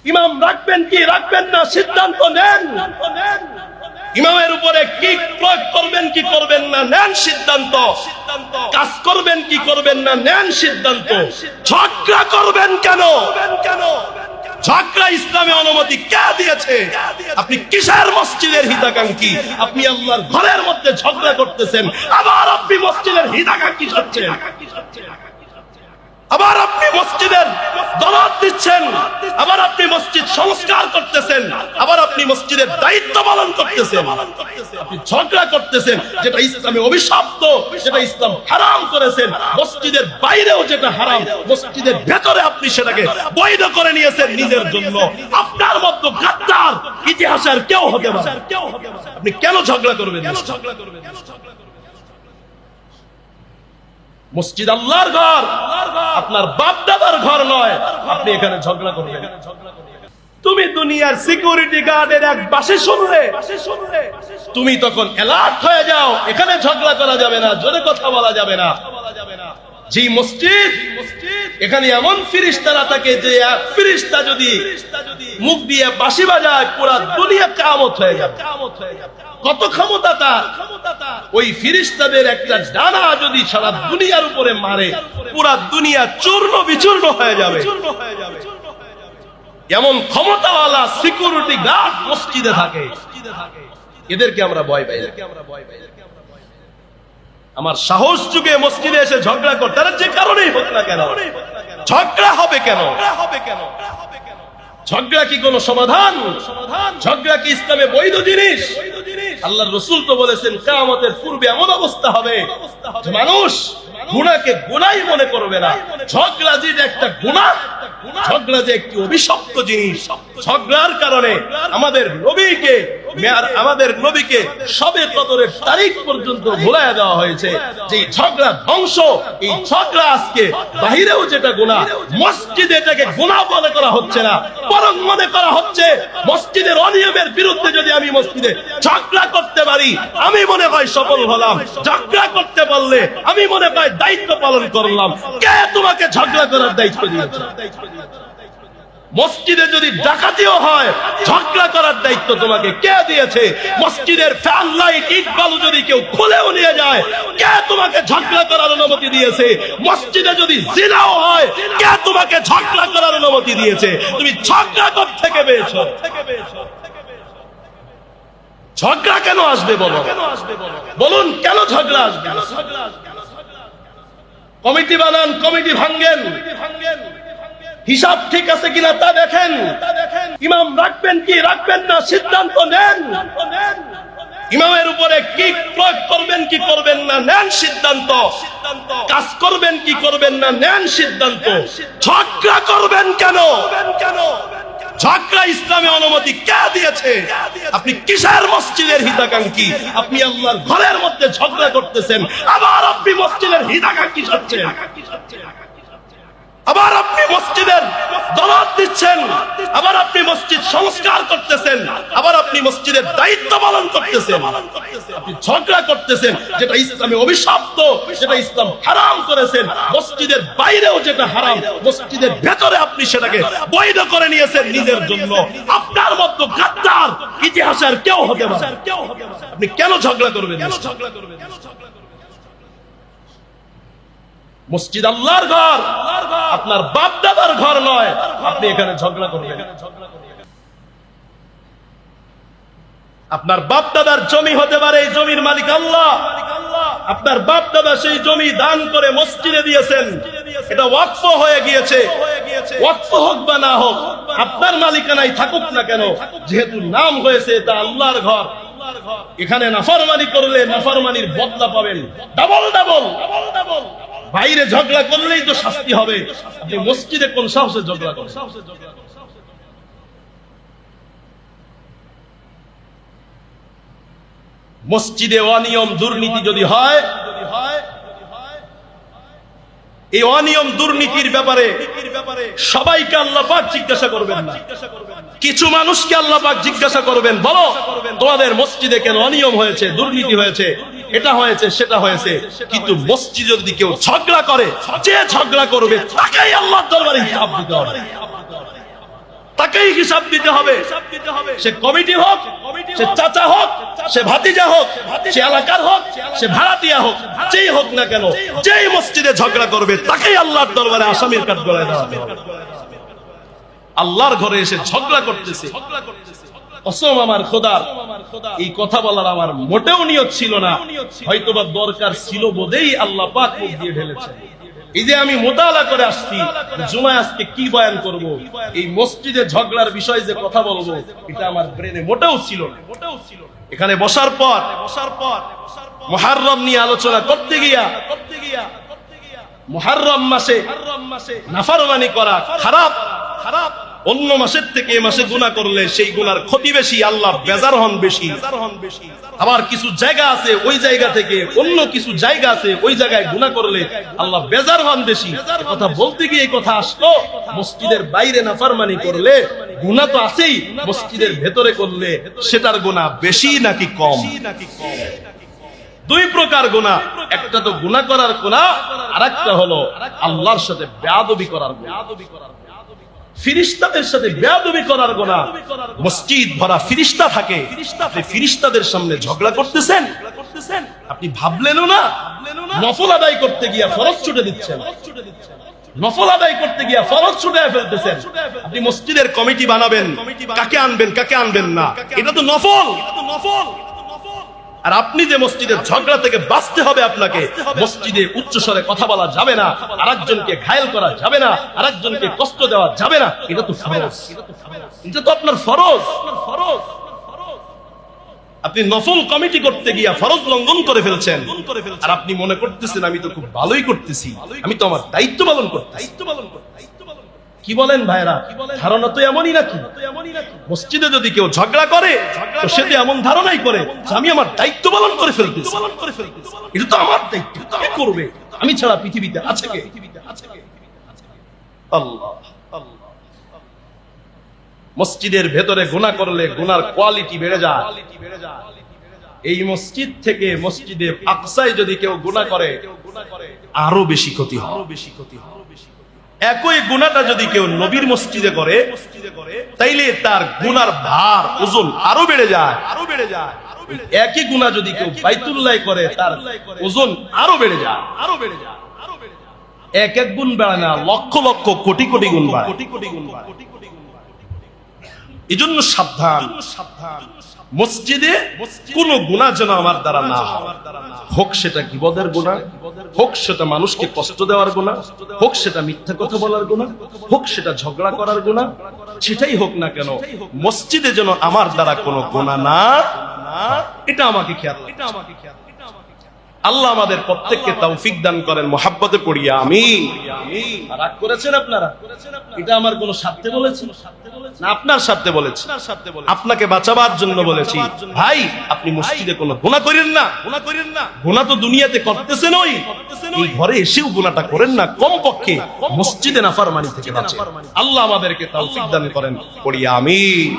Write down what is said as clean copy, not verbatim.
ইমাম রাখবেন কি রাখবেন না সিদ্ধান্ত নেন। ইমামের উপরে কি প্রয়োগ করবেন কি করবেন না নেন সিদ্ধান্ত। কাজ করবেন কি করবেন না নেন সিদ্ধান্ত। ঝগড়া করবেন কেন? ঝগড়া ইসলামে অনুমতি কে দিয়েছে? আপনি কিসের মসজিদের হিতাকাঙ্ক্ষী? আপনি আল্লাহর ঘরের মধ্যে ঝগড়া করতেছেন, আবার আপনি মসজিদের হিতাকাঙ্ক্ষী হচ্ছেন, আবার আপনি মসজিদের দলাল দিচ্ছেন, আবার আপনি মসজিদ সংস্কার করতেছেন, আবার আপনি মসজিদের দায়িত্ব পালন করতেছেন। আপনি ঝগড়া করতেছেন যেটা ইসলামে অভিশপ্ত, যেটা ইসলাম হারাম করেছেন। মসজিদের বাইরেও যেটা হারাম, মসজিদের ভেতরে আপনি সেটাকে বৈধ করে নিয়েছেন নিজের জন্য। আপনার মতো গাদ্দার ইতিহাসের কেউ হতে পারে। আপনি কেন ঝগড়া করবেন? মসজিদ আল্লাহর ঘর, আপনার বাপ দাদার ঘর নয়। আপনি এখানে ঝগড়া করবেন। তুমি দুনিয়ার সিকিউরিটি গার্ডের এক বাসে শুনলে, তুমি তখন অ্যালার্ট হয়ে যাও। এখানে ঝগড়া করা যাবে না, জোরে কথা বলা যাবে না। যে মসজিদ, এখানে এমন ফিরিস্তারা থাকে যে ফিরিস্তা যদি মুখ দিয়ে বাঁশি বাজায় পুরা দুনিয়া কিয়ামত হয়ে যাবে। কত ক্ষমতা তার! ওই ফিরিস্তাদের একটা ডানা যদি সারা দুনিয়ার উপরে মারে, পুরা দুনিয়া চূর্ণ বিচূর্ণ হয়ে যাবে। এমন ক্ষমতাওয়ালা সিকিউরিটি গার্ড মসজিদে থাকে। এদেরকে আমরা ভয় পাই। আমার সাহস যুগে মসজিদে এসে ঝগড়া করতে, তারা যে কারণেই হোক না কেন, ঝগড়া হবে কেন? ঝগড়া কি কোনো সমাধান? ঝগড়া কি ইসলামে বৈধ জিনিস? আল্লাহর রাসূল তো বলেছেন কিয়ামতের পূর্বে এমন অবস্থা হবে যে মানুষ গুনাহকে গুনাহই মনে করবে না। ঝগড়া যে একটা গুনাহ, ঝগড়া যে একটি অভিশপ্ত জিনিস। ঝগড়ার কারণে আমাদের নবীকে শবে কদরের তারিখ পর্যন্ত ভুলাইয়া দেওয়া হয়েছে। যে ঝগড়া ধ্বংস, এই ঝগড়া আজকে বাহিরেও যেটা গুনাহ, মসজিদে এটাকে গুনাহ মনে করা হচ্ছে না, বরং মনে করা হচ্ছে মসজিদের অনিয়মের বিরুদ্ধে যদি আমি মসজিদে ঝগড়া করতে পারি, আমি মনে হয় সফল হলাম। ঝগড়া করতে পারলে আমি মনে হয় দায়িত্ব পালন করলাম। কে তোমাকে ঝগড়া করার দায়িত্ব দিয়েছে? মসজিদে যদি ডাকাতিও হয়, ঝগড়া করার দায়িত্ব তোমাকে কে দিয়েছে? মসজিদের ফ্যান লাইট ইট বালু যদি কেউ খুলেও নিয়ে যায়, কে তোমাকে ঝগড়া করার অনুমতি দিয়েছে? মসজিদে যদি জিনাও হয়, কে তোমাকে ঝগড়া করার অনুমতি দিয়েছে? তুমি ঝগড়া করতে থেকে পেয়েছো। ঝগড়া কেন আসবে বলো? বলুন কেন ঝগড়া আসবে? কমিটি বানান, কমিটি ভাঙ্গেন, হিসাব ঠিক আছে কিনা তা দেখেন। ইমাম রাখবেন কি রাখবেন না সিদ্ধান্ত নেন। ইমামের উপরে কি প্রয়োগ করবেন কি করবেন না নেন সিদ্ধান্ত। কাজ করবেন কি করবেন না নেন সিদ্ধান্ত। ঝগড়া করবেন কেন? ঝগড়া ইসলামে অনুমতি কে দিয়েছে? আপনি কিসের মসজিদের হিতাকাঙ্ক্ষী? আপনি আল্লাহর ঘরের মধ্যে ঝগড়া করতেছেন, আবার আপনি মসজিদের হিতাকাঙ্ক্ষী হচ্ছেন, আবার আপনি মসজিদের দলাল দিচ্ছেন, আবার আপনি মসজিদ সংস্কার করতেছেন, আবার আপনি মসজিদের দায়িত্ব পালন করতেছেন। আপনি ঝগড়া করতেছেন যেটা ইসলামে অভিশপ্ত, যেটা ইসলাম হারাম করেছেন। মসজিদের বাইরেও যেটা হারাম, মসজিদের ভেতরে আপনি সেটাকে বৈধ করে নিয়েছেন নিজের জন্য। আপনার মতো গাদ্দার ইতিহাসের কেউ হতে পারে। আপনি কেন ঝগড়া করবেন? মসজিদ আল্লাহর ঘর, আপনার বাপ দাদার ঘর নয়। আপনি এখানে ঝগড়া করবেন। আপনার বাপ দাদার জমি হতে পারে, এই জমির মালিক আল্লাহ। আপনার বাপ দাদা সেই জমি দান করে মসজিদে দিয়েছেন, এটা ওয়াকফ হয়ে গিয়েছে। ওয়াকফ হোক বা না হোক, আপনার মালিকানায় থাকুক না কেন, যেহেতু নাম হয়েছে এটা আল্লাহর ঘর, এখানে নাফরমানি করলে নাফরমানির বদলা পাবেন ডাবল ডাবল। বাইরে ঝগড়া করলেই তো শাস্তি হবে, আপনি মসজিদে কোন সাহসে ঝগড়া করেন? মসজিদে অনিয়ম দুর্নীতি যদি হয়, এই অনিয়ম দুর্নীতির ব্যাপারে সবাইকে আল্লাহ পাক জিজ্ঞাসা করবেন না, কিছু মানুষকে আল্লাহ পাক জিজ্ঞাসা করবেন, বলো তোমাদের মসজিদে কেন অনিয়ম হয়েছে, দুর্নীতি হয়েছে, এটা হয়েছে সেটা হয়েছে। কিন্তু মসজিদে যদি কেউ ঝগড়া করে, যে ঝগড়া করবে তাকেই আল্লাহর দরবারে হিসাব দিতে হবে। তাকেই হিসাব দিতে হবে। সে কমিটি হোক, সে চাচা হোক, সে ভাতিজা হোক, সে এলাকার হোক, সে ভাড়াটিয়া হোক, যেই হোক না কেন, যেই মসজিদে ঝগড়া করবে তাকেই আল্লাহর দরবারে আসামির কাঠ গলায় দেওয়া হবে। আল্লাহর ঘরে এসে ঝগড়া করতেছে, কসম আমার খোদার, এই কথা বলার আমার মোটেও নিয়ত ছিল না, হয়তোবা দরকার ছিল বোধেই আল্লাহ পাক মুখ দিয়ে ঢেলেছে। এই যে আমি মোতালা করে আসছি জুমায় আজকে কি বয়ান করব, এই মসজিদে ঝগড়ার বিষয়ে যে কথা বলবো, এটা আমার ব্রেনে মোটেও ছিল না। এখানে বসার পর মুহররম নিয়ে আলোচনা করতে গিয়া মুহররম মাসে নাফরমানি করা খারাপ, অন্য মাসের থেকে এ মাসে গুনাহ করলে সেই গুনার ক্ষতি বেশি, আল্লাহ বেজার হন বেশি। আবার কিছু জায়গা আছে ওই জায়গা থেকে অন্য কিছু জায়গা আছে ওই জায়গায় গুনাহ করলে আল্লাহ বেজার হন বেশি। কথা বলতে গিয়ে এই কথা আসলো, মসজিদের বাইরে নাফরমানি করলে গুনাহ তো আছেই, মসজিদের ভেতরে করলে সেটার গুনাহ বেশি নাকি কম? দুই প্রকার গুনাহ, একটা তো গুনাহ করার গুনাহ, আরেকটা হলো আল্লাহর সাথে বেয়াদবি করার গুনাহ, ফিরিস্তাদের সাথে বেয়াদবি করার গুনাহ। মসজিদ ভরা ফিরিস্তা থাকে, আপনি ফিরিস্তাদের সামনে ঝগড়া করতেছেন, আপনি ভাবলেনও না, নফল আদায় করতে গিয়া ফরজ ছুটে দিচ্ছেন, নফল আদায় করতে গিয়া ফরজ ছুটে ফেলতেছেন। আপনি মসজিদের কমিটি বানাবেন, কাকে আনবেন কাকে আনবেন না, এটা তো নফল। আর আপনি যে মসজিদের ঝগড়া থেকে বাঁচতে হবে, আপনাকে মসজিদে উচ্চস্বরে কথা বলা যাবে না, আরেকজনকে ঘায়েল করা যাবে না, আরেকজনকে কষ্ট দেওয়া যাবে না, এটা তো ফরজ, এটা তো আপনার ফরজ। আপনি নফল কমিটি করতে গিয়া ফরজ লঙ্ঘন করে ফেলছেন, আর আপনি মনে করতেছেন আমি তো খুব ভালোই করতেছি, আমি তো আমার দায়িত্ব পালন করতেছি। কি বলেন ভাইরা, ধারণা তো এমনই নাকি? মসজিদে যদি কেউ ঝগড়া করে তো সে তো এমন ধারণাই করে যে আমি আমার দায়িত্ব পালন করে ফেলতেছি, এটা তো আমার দায়িত্ব, কে করবে, আমি ছাড়া পৃথিবীতে আছে কে? আল্লাহ। মসজিদের ভেতরে গুনাহ করলে গুনার কোয়ালিটি বেড়ে যায়। এই মসজিদ থেকে মসজিদে আকসায় যদি কেউ গুনাহ করে আরো বেশি ক্ষতি হয়। একই গুনাহটা যদি কেউ নবীর মসজিদে করে তাইলে তার গুনার ভার ওজন আরো বেড়ে যায়। একই গুনাহ যদি কেউ বাইতুল্লাহ করে তার ওজন আরো বেড়ে যায়। এক এক গুণ বাড়ে না, লক্ষ লক্ষ কোটি কোটি গুণ বাড়ে। এজন্য সাবধান, মসজিদে কোন গুনাহ যেন আমার দ্বারা না হয়, হোক সেটা গীবতের গুনাহ, হোক সেটা মানুষকে কষ্ট দেওয়ার গুনাহ, হোক সেটা মিথ্যা কথা বলার গুনাহ, হোক সেটা ঝগড়া করার গুনাহ, সেটাই হোক না কেন মসজিদে যেন আমার দ্বারা কোনো গুনাহ না, এটা আমাকে খেয়াল রাখতে হবে। আল্লাহ আমাদের প্রত্যেককে তৌফিক দান করেন, মহাব্বতে পড়ি আমিন। রাগ করেছেন আপনারা? এটা আমার কোন স্বার্থে বলেছি না, আপনার স্বার্থে বলেছি, আপনাকে বাঁচাবার জন্য বলেছি। ভাই আপনি মসজিদে কোনো গুনাহ করেন না, গুনাহ তো দুনিয়াতে করতেছেন, ওই ঘরে এসেও গুনাহটা করেন না, কমপক্ষে মসজিদে নাফরমানি থেকে বাঁচেন। আল্লাহ আমাদেরকে তৌফিক দান করেন, পড়ি আমিন।